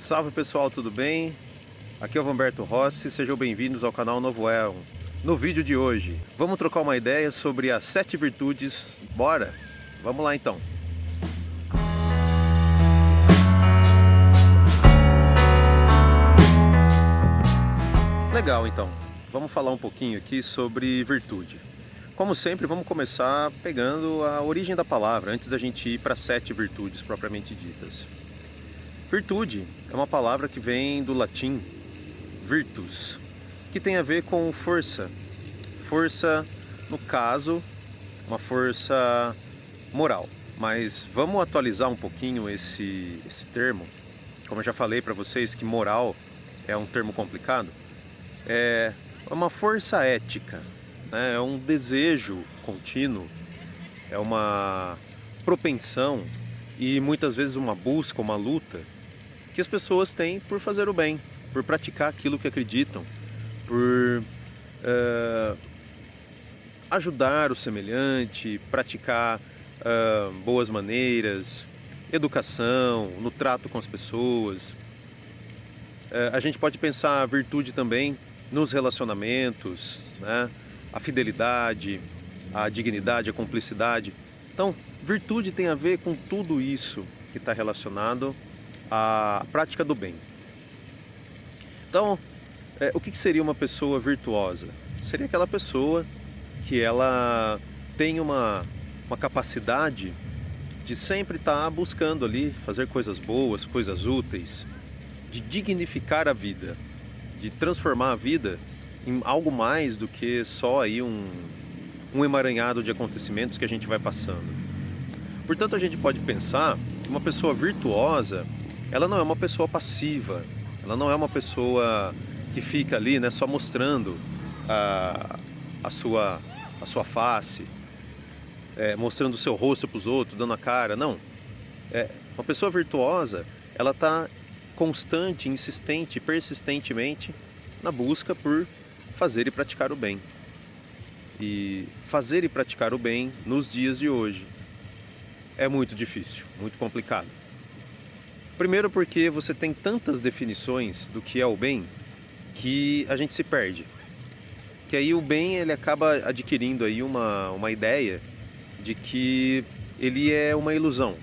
Salve pessoal, tudo bem? Aqui é o Humberto Rossi, sejam bem-vindos ao canal Novo Elon. No vídeo de hoje, vamos trocar uma ideia sobre as 7 virtudes. Bora? Vamos lá então. Legal então, vamos falar um pouquinho aqui sobre virtude. Como sempre, vamos começar pegando a origem da palavra, antes da gente ir para as 7 virtudes propriamente ditas. Virtude é uma palavra que vem do latim virtus, que tem a ver com força. Força, no caso, uma força moral. Mas vamos atualizar um pouquinho esse termo. Como eu já falei para vocês que moral é um termo complicado. É uma força ética, né? É um desejo contínuo, é uma propensão e muitas vezes uma busca, uma luta que as pessoas têm por fazer o bem, por praticar aquilo que acreditam, por ajudar o semelhante, praticar boas maneiras, educação, no trato com as pessoas. A gente pode pensar a virtude também nos relacionamentos, né? A fidelidade, a dignidade, a cumplicidade. Então, virtude tem a ver com tudo isso que está relacionado à prática do bem. Então, o que seria uma pessoa virtuosa? Seria aquela pessoa que ela tem uma capacidade de sempre estar buscando ali, fazer coisas boas, coisas úteis, de dignificar a vida, de transformar a vida em algo mais do que só aí um emaranhado de acontecimentos que a gente vai passando. Portanto, a gente pode pensar que uma pessoa virtuosa, ela não é uma pessoa passiva, ela não é uma pessoa que fica ali, né, só mostrando a sua face, mostrando o seu rosto para os outros, dando a cara. Não. Uma pessoa virtuosa, ela está constante, insistente, persistentemente na busca por fazer e praticar o bem. E fazer e praticar o bem nos dias de hoje é muito difícil, muito complicado. Primeiro porque você tem tantas definições do que é o bem que a gente se perde. Que aí o bem ele acaba adquirindo aí uma ideia de que ele é uma ilusão.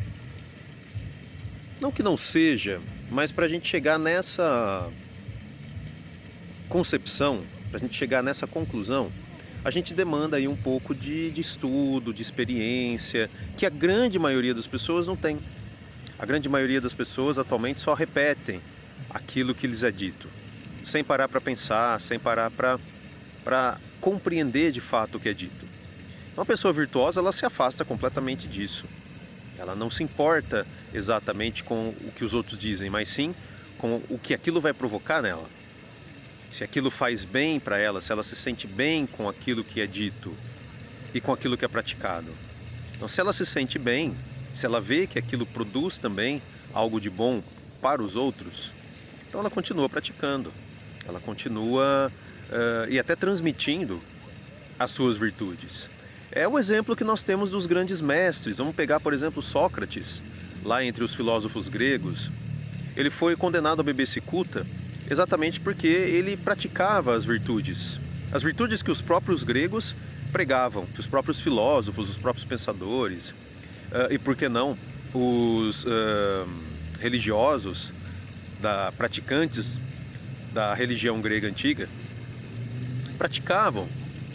Não que não seja, mas para a gente chegar nessa concepção, para a gente chegar nessa conclusão, a gente demanda aí um pouco de estudo, de experiência, que a grande maioria das pessoas não tem. A grande maioria das pessoas atualmente só repetem aquilo que lhes é dito, sem parar para pensar, sem parar para compreender de fato o que é dito. Uma pessoa virtuosa, ela se afasta completamente disso. Ela não se importa exatamente com o que os outros dizem, mas sim com o que aquilo vai provocar nela. Se aquilo faz bem para ela, se ela se sente bem com aquilo que é dito e com aquilo que é praticado. Então, se ela se sente bem, se ela vê que aquilo produz também algo de bom para os outros, então ela continua praticando, ela continua e até transmitindo as suas virtudes. É o exemplo que nós temos dos grandes mestres. Vamos pegar, por exemplo, Sócrates, lá entre os filósofos gregos. Ele foi condenado a beber cicuta exatamente porque ele praticava as virtudes que os próprios gregos pregavam, que os próprios filósofos, os próprios pensadores, e por que não, os religiosos, praticantes da religião grega antiga, praticavam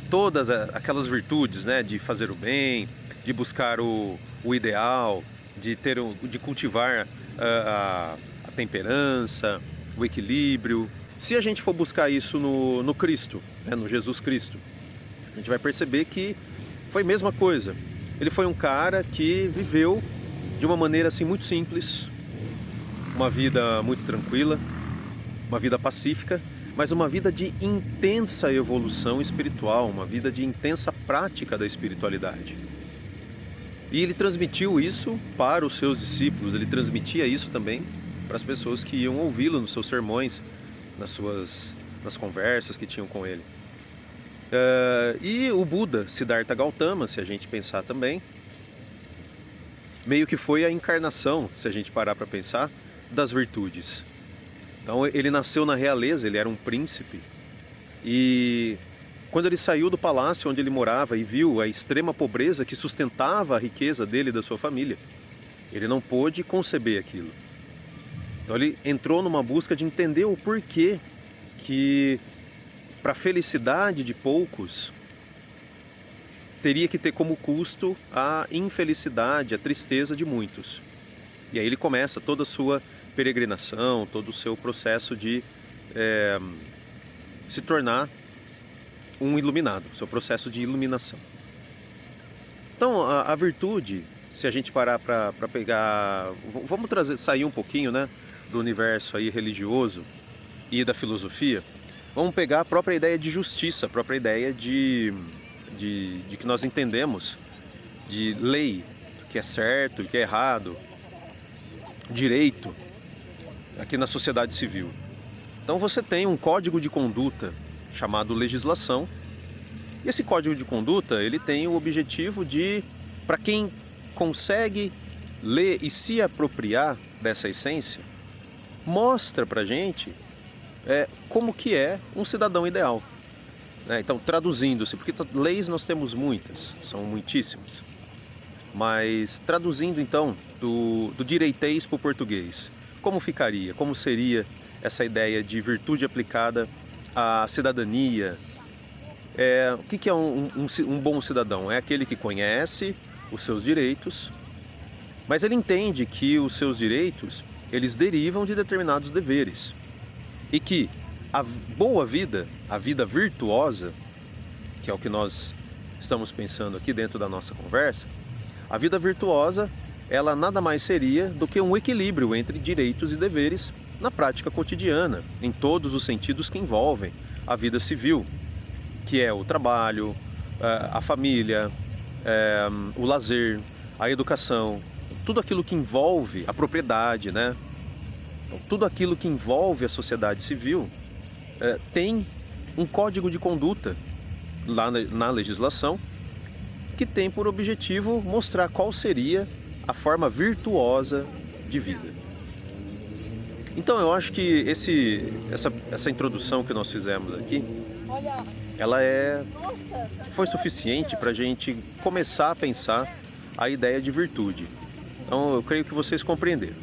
todas aquelas virtudes, né, de fazer o bem, de buscar o ideal, de cultivar a temperança, o equilíbrio. Se a gente for buscar isso no Cristo, né, no Jesus Cristo, a gente vai perceber que foi a mesma coisa. Ele foi um cara que viveu de uma maneira assim muito simples, uma vida muito tranquila, uma vida pacífica, mas uma vida de intensa evolução espiritual, uma vida de intensa prática da espiritualidade. E ele transmitiu isso para os seus discípulos, ele transmitia isso também para as pessoas que iam ouvi-lo nos seus sermões, nas conversas que tinham com ele. E o Buda, Siddhartha Gautama, se a gente pensar também, meio que foi a encarnação, se a gente parar para pensar, das virtudes. Então ele nasceu na realeza, ele era um príncipe, e quando ele saiu do palácio onde ele morava e viu a extrema pobreza que sustentava a riqueza dele e da sua família, ele não pôde conceber aquilo. Então ele entrou numa busca de entender o porquê que, para a felicidade de poucos, teria que ter como custo a infelicidade, a tristeza de muitos. E aí ele começa toda a sua peregrinação, todo o seu processo de se tornar um iluminado, seu processo de iluminação. Então a virtude, se a gente parar para pegar, vamos sair um pouquinho, né, do universo aí religioso e da filosofia, vamos pegar a própria ideia de justiça, a própria ideia de que nós entendemos de lei, que é certo, que é errado, direito, aqui na sociedade civil. Então você tem um código de conduta chamado legislação, e esse código de conduta ele tem o objetivo de, para quem consegue ler e se apropriar dessa essência, mostra pra gente como que é um cidadão ideal. Então, traduzindo-se, porque leis nós temos muitas, são muitíssimas, mas traduzindo então do direitês para o português, como ficaria, como seria essa ideia de virtude aplicada à cidadania? O que é um bom cidadão? É aquele que conhece os seus direitos, mas ele entende que os seus direitos eles derivam de determinados deveres, e que a boa vida, a vida virtuosa, que é o que nós estamos pensando aqui dentro da nossa conversa, a vida virtuosa, ela nada mais seria do que um equilíbrio entre direitos e deveres na prática cotidiana, em todos os sentidos que envolvem a vida civil, que é o trabalho, a família, o lazer, a educação, tudo aquilo que envolve a propriedade, né? Tudo aquilo que envolve a sociedade civil tem um código de conduta lá na legislação que tem por objetivo mostrar qual seria a forma virtuosa de vida. Então eu acho que essa introdução que nós fizemos aqui, ela foi suficiente para a gente começar a pensar a ideia de virtude. Então eu creio que vocês compreenderam.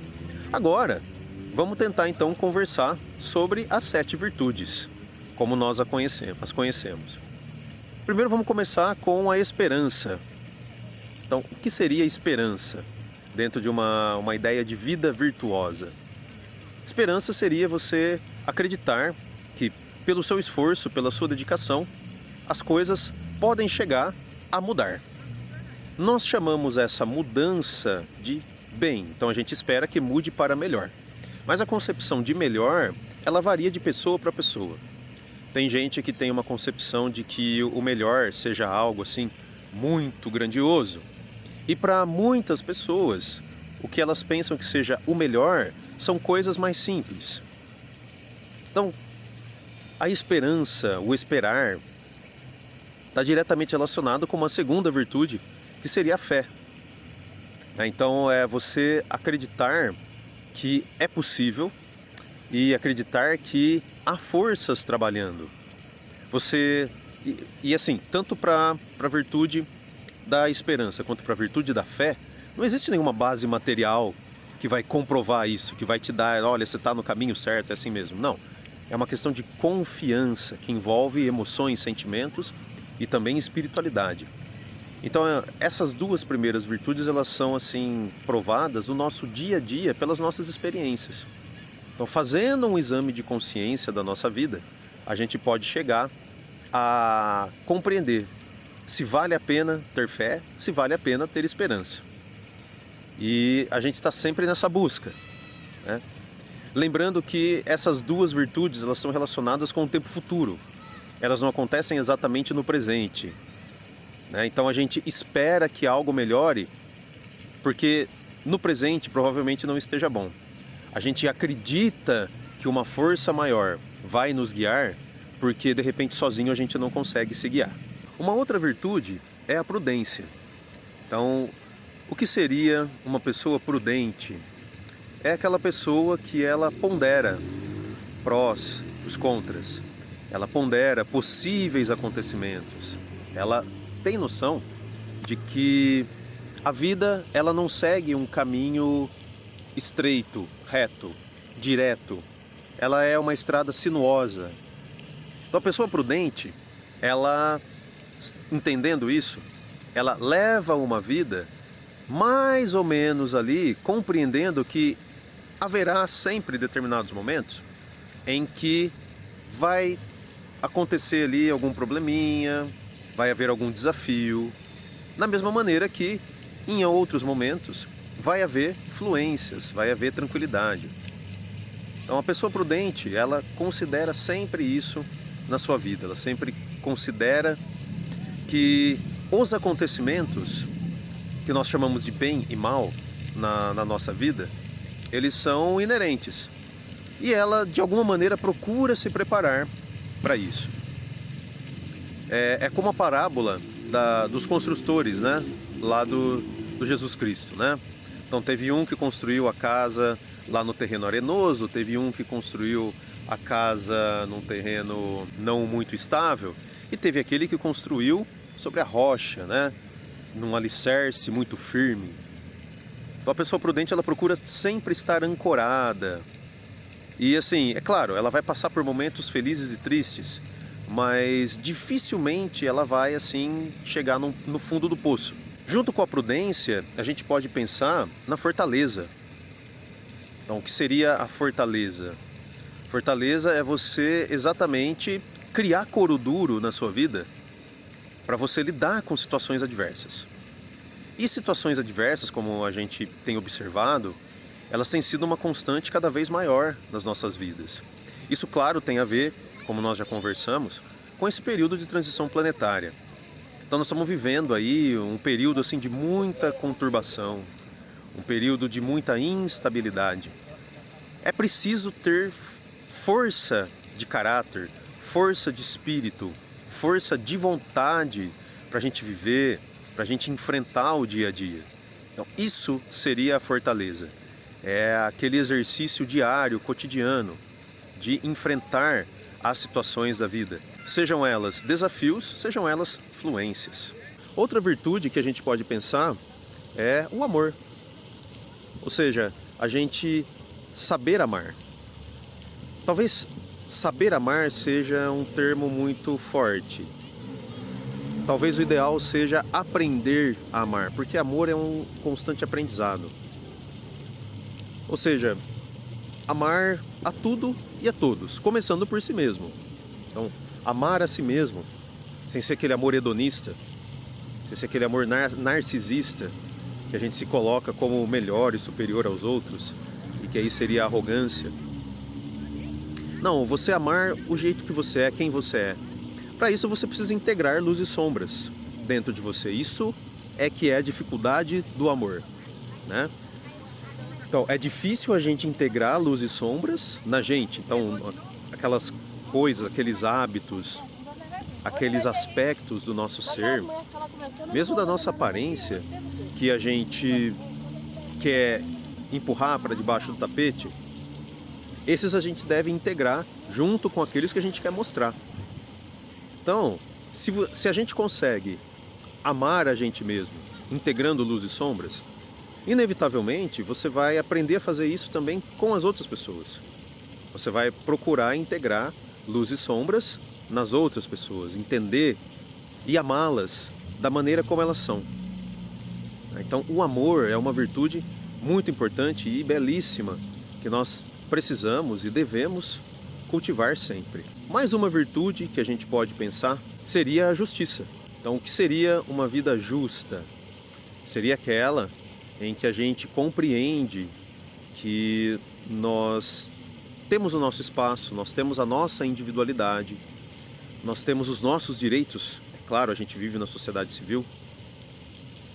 Agora, vamos tentar então conversar sobre as 7 virtudes, como nós as conhecemos. Primeiro vamos começar com a esperança. Então, o que seria esperança dentro de uma ideia de vida virtuosa? Esperança seria você acreditar que pelo seu esforço, pela sua dedicação, as coisas podem chegar a mudar. Nós chamamos essa mudança de bem, então a gente espera que mude para melhor. Mas a concepção de melhor, ela varia de pessoa para pessoa. Tem gente que tem uma concepção de que o melhor seja algo assim muito grandioso. E para muitas pessoas, o que elas pensam que seja o melhor são coisas mais simples. Então, a esperança, o esperar, está diretamente relacionado com uma segunda virtude, que seria a fé. Então, é você acreditar que é possível e acreditar que há forças trabalhando. E assim, tanto para a virtude da esperança quanto para a virtude da fé, não existe nenhuma base material que vai comprovar isso, que vai te dar, olha, você está no caminho certo, é assim mesmo. Não, é uma questão de confiança que envolve emoções, sentimentos e também espiritualidade. Então essas duas primeiras virtudes, elas são assim provadas no nosso dia a dia pelas nossas experiências. Então, fazendo um exame de consciência da nossa vida, a gente pode chegar a compreender se vale a pena ter fé, se vale a pena ter esperança. E a gente está sempre nessa busca, né? Lembrando que essas duas virtudes, elas são relacionadas com o tempo futuro. Elas não acontecem exatamente no presente, né? Então a gente espera que algo melhore, porque no presente provavelmente não esteja bom. A gente acredita que uma força maior vai nos guiar, porque de repente sozinho a gente não consegue se guiar. Uma outra virtude é a prudência. Então, o que seria uma pessoa prudente? É aquela pessoa que ela pondera prós, os contras. Ela pondera possíveis acontecimentos. Ela tem noção de que a vida ela não segue um caminho estreito, reto, direto. Ela é uma estrada sinuosa. Então a pessoa prudente, ela, entendendo isso, ela leva uma vida mais ou menos ali, compreendendo que haverá sempre determinados momentos em que vai acontecer ali algum probleminha, vai haver algum desafio, da mesma maneira que em outros momentos vai haver fluências, vai haver tranquilidade. Então a pessoa prudente, ela considera sempre isso na sua vida, ela sempre considera que os acontecimentos que nós chamamos de bem e mal na nossa vida, eles são inerentes. E ela, de alguma maneira, procura se preparar para isso. É como a parábola dos construtores, né? Lá do Jesus Cristo, né? Então teve um que construiu a casa lá no terreno arenoso, teve um que construiu a casa num terreno não muito estável, e teve aquele que construiu sobre a rocha, né? Num alicerce muito firme. Então a pessoa prudente, ela procura sempre estar ancorada. E assim, é claro, ela vai passar por momentos felizes e tristes, mas dificilmente ela vai assim chegar no fundo do poço. Junto com a prudência, a gente pode pensar na fortaleza. Então, o que seria a fortaleza? Fortaleza é você exatamente criar couro duro na sua vida para você lidar com situações adversas. E situações adversas, como a gente tem observado, elas têm sido uma constante cada vez maior nas nossas vidas. Isso, claro, tem a ver, como nós já conversamos, com esse período de transição planetária. Então nós estamos vivendo aí um período assim de muita conturbação, um período de muita instabilidade. É preciso ter força de caráter, força de espírito, força de vontade para a gente viver, para a gente enfrentar o dia a dia. Então isso seria a fortaleza. É aquele exercício diário, cotidiano, de enfrentar as situações da vida. Sejam elas desafios, sejam elas fluências. Outra virtude que a gente pode pensar é o amor. Ou seja, a gente saber amar. Talvez saber amar seja um termo muito forte. Talvez o ideal seja aprender a amar, porque amor é um constante aprendizado. Ou seja, amar a tudo e a todos, começando por si mesmo. Então, amar a si mesmo, sem ser aquele amor hedonista, sem ser aquele amor narcisista, que a gente se coloca como melhor e superior aos outros, e que aí seria a arrogância. Não, você amar o jeito que você é, quem você é. Para isso você precisa integrar luz e sombras dentro de você. Isso é que é a dificuldade do amor, né? Então, é difícil a gente integrar luz e sombras na gente. Então, aquelas coisas, aqueles hábitos, aqueles aspectos do nosso ser, mesmo da nossa aparência, que a gente quer empurrar para debaixo do tapete, esses a gente deve integrar junto com aqueles que a gente quer mostrar. Então, se a gente consegue amar a gente mesmo, integrando luz e sombras, inevitavelmente você vai aprender a fazer isso também com as outras pessoas. Você vai procurar integrar luz e sombras nas outras pessoas, entender e amá-las da maneira como elas são. Então, o amor é uma virtude muito importante e belíssima que nós precisamos e devemos cultivar sempre. Mais uma virtude que a gente pode pensar seria a justiça. Então, o que seria uma vida justa? Seria aquela em que a gente compreende que nós temos o nosso espaço, nós temos a nossa individualidade, nós temos os nossos direitos. É claro, a gente vive na sociedade civil,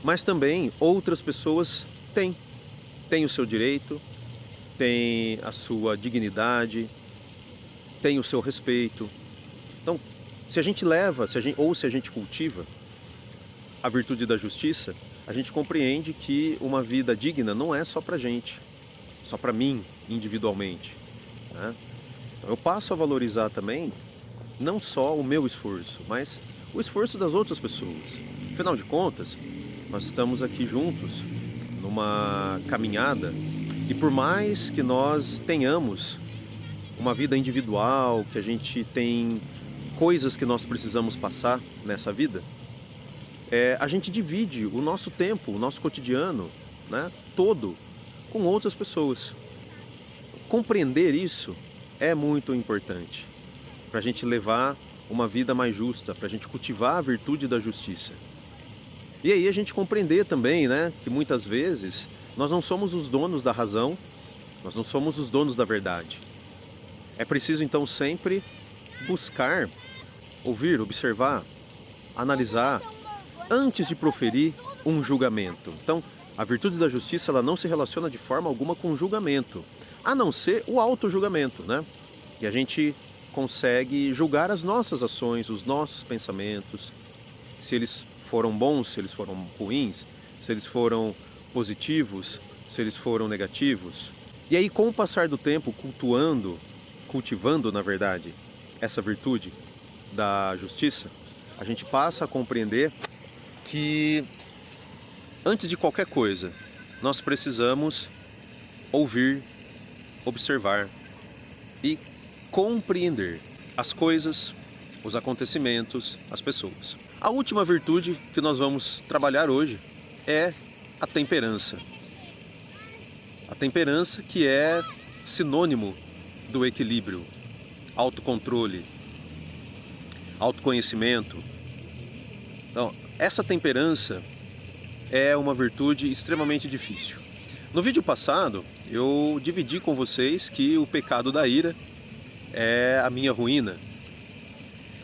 mas também outras pessoas têm o seu direito, têm a sua dignidade, têm o seu respeito. Então, se a gente leva, se a gente cultiva a virtude da justiça, a gente compreende que uma vida digna não é só pra gente, só pra mim, individualmente, né? Então, eu passo a valorizar também não só o meu esforço, mas o esforço das outras pessoas. Afinal de contas, nós estamos aqui juntos numa caminhada e por mais que nós tenhamos uma vida individual, que a gente tem coisas que nós precisamos passar nessa vida, a gente divide o nosso tempo, o nosso cotidiano, né, todo com outras pessoas. Compreender isso é muito importante para a gente levar uma vida mais justa, para a gente cultivar a virtude da justiça. E aí a gente compreender também, né, que muitas vezes nós não somos os donos da razão, nós não somos os donos da verdade. É preciso então sempre buscar, ouvir, observar, analisar, antes de proferir um julgamento. Então, a virtude da justiça ela não se relaciona de forma alguma com julgamento, a não ser o auto-julgamento, né? Que a gente consegue julgar as nossas ações, os nossos pensamentos, se eles foram bons, se eles foram ruins, se eles foram positivos, se eles foram negativos. E aí, com o passar do tempo, cultivando, na verdade, essa virtude da justiça, a gente passa a compreender que, antes de qualquer coisa, nós precisamos ouvir, observar e compreender as coisas, os acontecimentos, as pessoas. A última virtude que nós vamos trabalhar hoje é a temperança. A temperança que é sinônimo do equilíbrio, autocontrole, autoconhecimento. Então, essa temperança é uma virtude extremamente difícil. No vídeo passado, eu dividi com vocês que o pecado da ira é a minha ruína.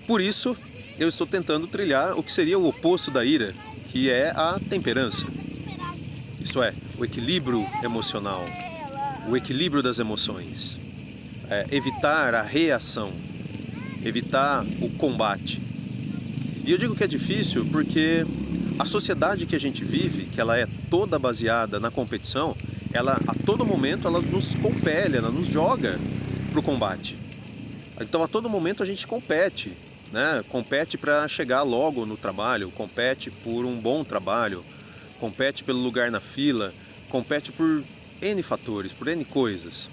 Por isso, eu estou tentando trilhar o que seria o oposto da ira, que é a temperança. Isto é, o equilíbrio emocional, o equilíbrio das emoções. Evitar a reação, evitar o combate. E eu digo que é difícil porque a sociedade que a gente vive, que ela é toda baseada na competição, ela a todo momento ela nos compele, ela nos joga para o combate. Então a todo momento a gente compete, né? Compete para chegar logo no trabalho, compete por um bom trabalho, compete pelo lugar na fila, compete por N fatores, por N coisas.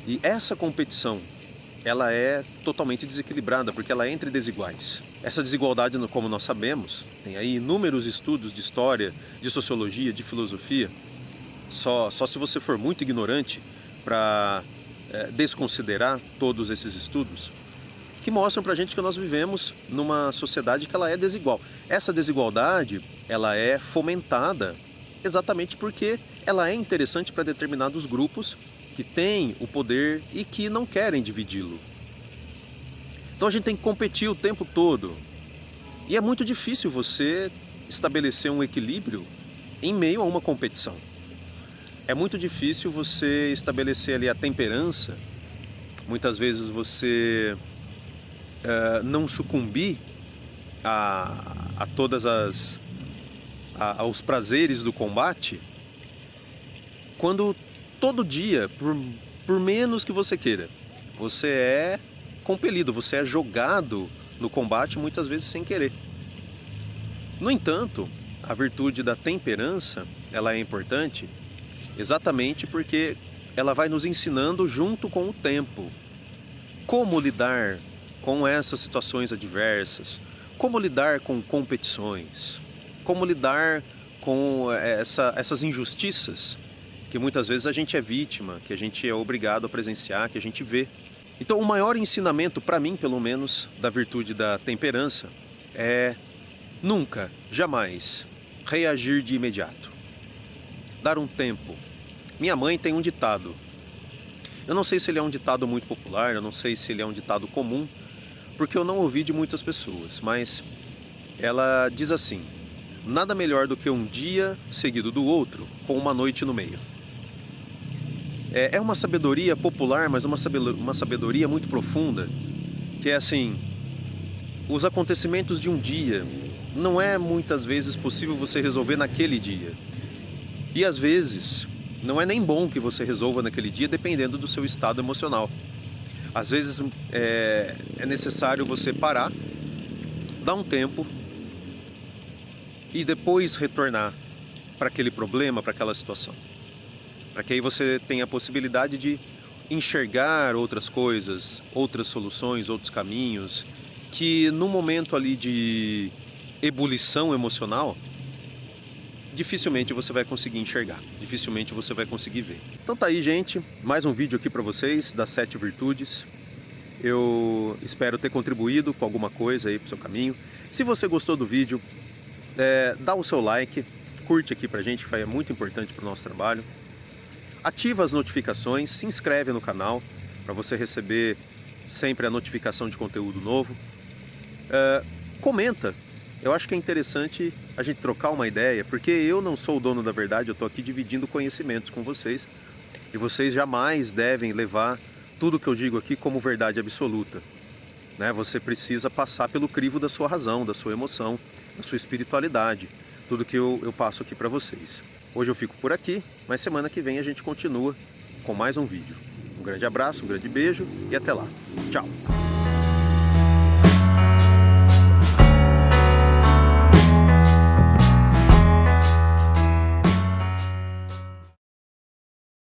E essa competição, ela é totalmente desequilibrada, porque ela é entre desiguais. Essa desigualdade, como nós sabemos, tem aí inúmeros estudos de história, de sociologia, de filosofia. Só se você for muito ignorante para desconsiderar todos esses estudos, que mostram pra gente que nós vivemos numa sociedade que ela é desigual. Essa desigualdade, ela é fomentada exatamente porque ela é interessante para determinados grupos que têm o poder e que não querem dividi-lo. Então a gente tem que competir o tempo todo. E é muito difícil você estabelecer um equilíbrio em meio a uma competição. É muito difícil você estabelecer ali a temperança. Muitas vezes você não sucumbir a todas aos prazeres do combate, quando todo dia, por menos que você queira, você é compelido, você é jogado no combate muitas vezes sem querer. No entanto, a virtude da temperança, ela é importante exatamente porque ela vai nos ensinando junto com o tempo como lidar com essas situações adversas, como lidar com competições, como lidar com essas injustiças que muitas vezes a gente é vítima, que a gente é obrigado a presenciar, que a gente vê. Então o maior ensinamento, para mim pelo menos, da virtude da temperança é nunca, jamais reagir de imediato. Dar um tempo. Minha mãe tem um ditado. Eu não sei se ele é um ditado muito popular, eu não sei se ele é um ditado comum, porque eu não ouvi de muitas pessoas, mas ela diz assim: nada melhor do que um dia seguido do outro, com uma noite no meio. É uma sabedoria popular, mas uma sabedoria muito profunda, que é assim, os acontecimentos de um dia não é muitas vezes possível você resolver naquele dia. E às vezes não é nem bom que você resolva naquele dia, dependendo do seu estado emocional. Às vezes é necessário você parar, dar um tempo e depois retornar para aquele problema, para aquela situação. Para que aí você tenha a possibilidade de enxergar outras coisas, outras soluções, outros caminhos, que no momento ali de ebulição emocional, dificilmente você vai conseguir enxergar, dificilmente você vai conseguir ver. Então tá aí, gente, mais um vídeo aqui para vocês das 7 virtudes. Eu espero ter contribuído com alguma coisa aí pro seu caminho. Se você gostou do vídeo, dá o seu like, curte aqui pra gente, que é muito importante pro nosso trabalho. Ativa as notificações, se inscreve no canal para você receber sempre a notificação de conteúdo novo. Comenta. Eu acho que é interessante a gente trocar uma ideia, porque eu não sou o dono da verdade, eu estou aqui dividindo conhecimentos com vocês. E vocês jamais devem levar tudo que eu digo aqui como verdade absoluta, né? Você precisa passar pelo crivo da sua razão, da sua emoção, da sua espiritualidade, tudo que eu passo aqui para vocês. Hoje eu fico por aqui, mas semana que vem a gente continua com mais um vídeo. Um grande abraço, um grande beijo e até lá. Tchau!